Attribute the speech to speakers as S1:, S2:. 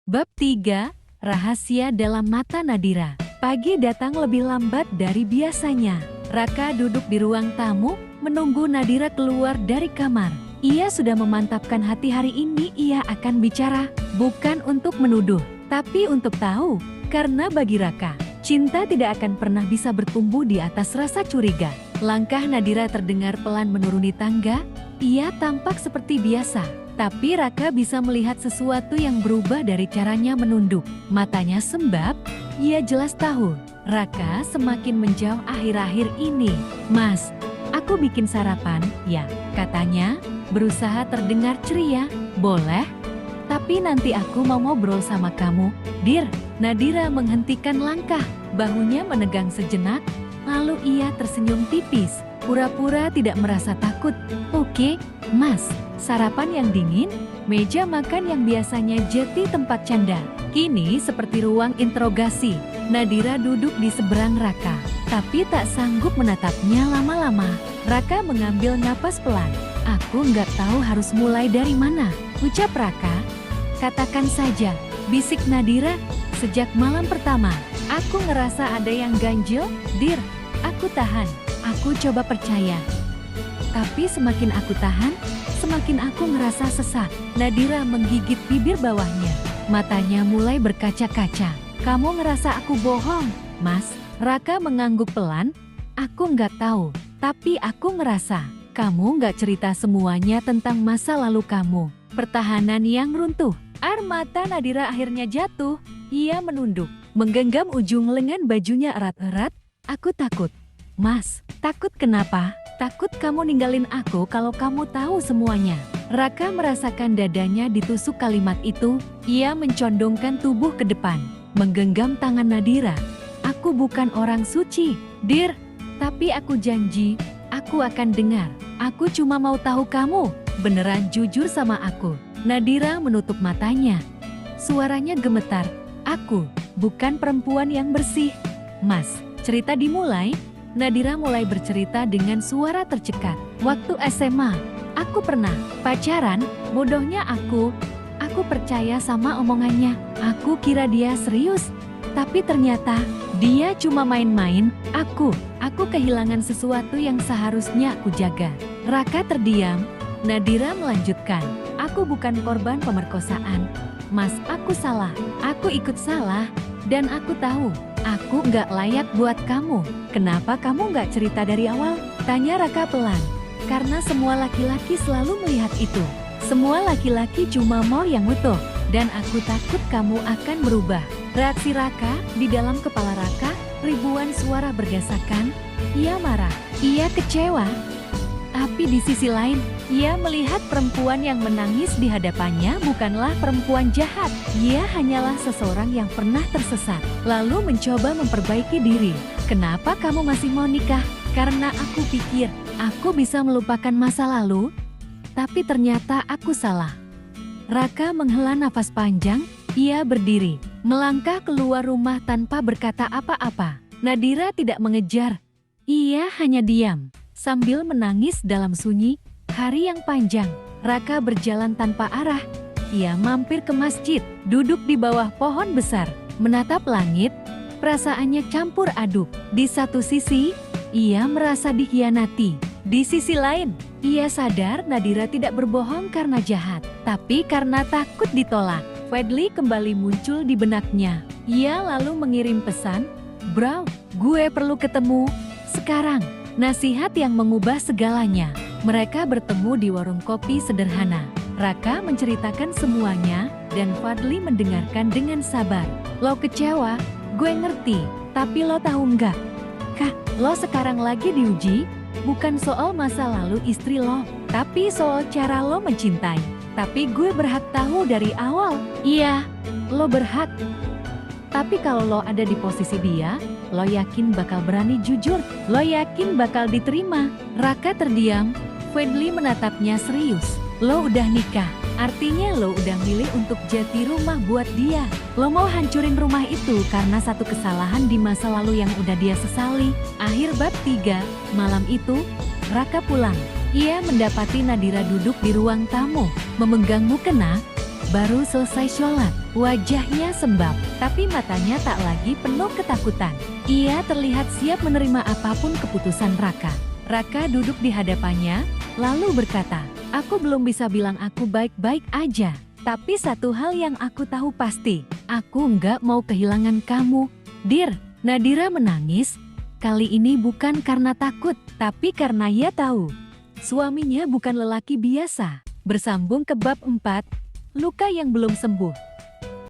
S1: Bab 3, Rahasia dalam Mata Nadira. Pagi datang lebih lambat dari biasanya. Raka duduk di ruang tamu, menunggu Nadira keluar dari kamar. Ia sudah memantapkan hati hari ini ia akan bicara, bukan untuk menuduh, tapi untuk tahu. Karena bagi Raka, cinta tidak akan pernah bisa bertumbuh di atas rasa curiga. Langkah Nadira terdengar pelan menuruni tangga, ia tampak seperti biasa. Tapi Raka bisa melihat sesuatu yang berubah dari caranya menunduk. Matanya sembab, ia jelas tahu. Raka semakin menjauh akhir-akhir ini. "Mas, aku bikin sarapan, ya," katanya, berusaha terdengar ceria. "Boleh, tapi nanti aku mau ngobrol sama kamu, Dir." Nadira menghentikan langkah, bahunya menegang sejenak, lalu ia tersenyum tipis, pura-pura tidak merasa takut. "Oke, Mas." Sarapan yang dingin, meja makan yang biasanya jadi tempat canda, kini seperti ruang interogasi. Nadira duduk di seberang Raka, tapi tak sanggup menatapnya lama-lama. Raka mengambil napas pelan. "Aku nggak tahu harus mulai dari mana," ucap Raka. "Katakan saja," bisik Nadira. "Sejak malam pertama, aku ngerasa ada yang ganjil, Dir. Aku tahan, aku coba percaya. Tapi semakin aku tahan, semakin aku ngerasa sesak." Nadira menggigit bibir bawahnya. Matanya mulai berkaca-kaca. "Kamu ngerasa aku bohong, Mas?" Raka mengangguk pelan. "Aku nggak tahu, tapi aku ngerasa kamu nggak cerita semuanya tentang masa lalu kamu." Pertahanan yang runtuh. Air mata Nadira akhirnya jatuh. Ia menunduk, menggenggam ujung lengan bajunya erat-erat. "Aku takut." "Mas, takut kenapa?" "Takut kamu ninggalin aku kalau kamu tahu semuanya." Raka merasakan dadanya ditusuk kalimat itu. Ia mencondongkan tubuh ke depan, menggenggam tangan Nadira. "Aku bukan orang suci, Dir. Tapi aku janji, aku akan dengar. Aku cuma mau tahu kamu beneran jujur sama aku." Nadira menutup matanya. Suaranya gemetar. "Aku bukan perempuan yang bersih, Mas." Cerita dimulai. Nadira mulai bercerita dengan suara tercekat. "Waktu SMA, aku pernah pacaran, bodohnya aku percaya sama omongannya. Aku kira dia serius, tapi ternyata dia cuma main-main. Aku kehilangan sesuatu yang seharusnya aku jaga." Raka terdiam. Nadira melanjutkan, "Aku bukan korban pemerkosaan, Mas. Aku salah, aku ikut salah, dan aku tahu aku nggak layak buat kamu. Kenapa kamu nggak cerita dari awal?" Tanya Raka pelan. "Karena semua laki-laki selalu melihat itu. Semua laki-laki cuma mau yang utuh, dan aku takut kamu akan berubah." Reaksi Raka, di dalam kepala Raka, ribuan suara berdesakan. Ia marah, ia kecewa. Tapi di sisi lain, ia melihat perempuan yang menangis di hadapannya bukanlah perempuan jahat. Ia hanyalah seseorang yang pernah tersesat, lalu mencoba memperbaiki diri. "Kenapa kamu masih mau nikah?" "Karena aku pikir aku bisa melupakan masa lalu, tapi ternyata aku salah." Raka menghela nafas panjang. Ia berdiri, melangkah keluar rumah tanpa berkata apa-apa. Nadira tidak mengejar. Ia hanya diam, sambil menangis dalam sunyi. Hari yang panjang, Raka berjalan tanpa arah. Ia mampir ke masjid, duduk di bawah pohon besar, menatap langit. Perasaannya campur aduk. Di satu sisi, ia merasa dikhianati. Di sisi lain, ia sadar Nadira tidak berbohong karena jahat, tapi karena takut ditolak. Fadli kembali muncul di benaknya. Ia lalu mengirim pesan, "Bro, gue perlu ketemu sekarang." Nasihat yang mengubah segalanya. Mereka bertemu di warung kopi sederhana. Raka menceritakan semuanya, dan Fadli mendengarkan dengan sabar. "Lo kecewa, gue ngerti, tapi lo tahu nggak? Kak, lo sekarang lagi diuji, bukan soal masa lalu istri lo, tapi soal cara lo mencintai. Tapi gue berhak tahu dari awal." "Iya, lo berhak. Tapi kalau lo ada di posisi dia, lo yakin bakal berani jujur? Lo yakin bakal diterima?" Raka terdiam. Fadli menatapnya serius. "Lo udah nikah, artinya lo udah milih untuk jadi rumah buat dia. Lo mau hancurin rumah itu karena satu kesalahan di masa lalu yang udah dia sesali." Akhir bab 3, malam itu, Raka pulang. Ia mendapati Nadira duduk di ruang tamu, memegang mukena, baru selesai sholat. Wajahnya sembab, tapi matanya tak lagi penuh ketakutan. Ia terlihat siap menerima apapun keputusan Raka. Raka duduk di hadapannya, lalu berkata, "Aku belum bisa bilang aku baik-baik aja. Tapi satu hal yang aku tahu pasti, aku nggak mau kehilangan kamu, Dir." Nadira menangis, kali ini bukan karena takut, tapi karena ia tahu suaminya bukan lelaki biasa. Bersambung ke bab 4, luka yang belum sembuh.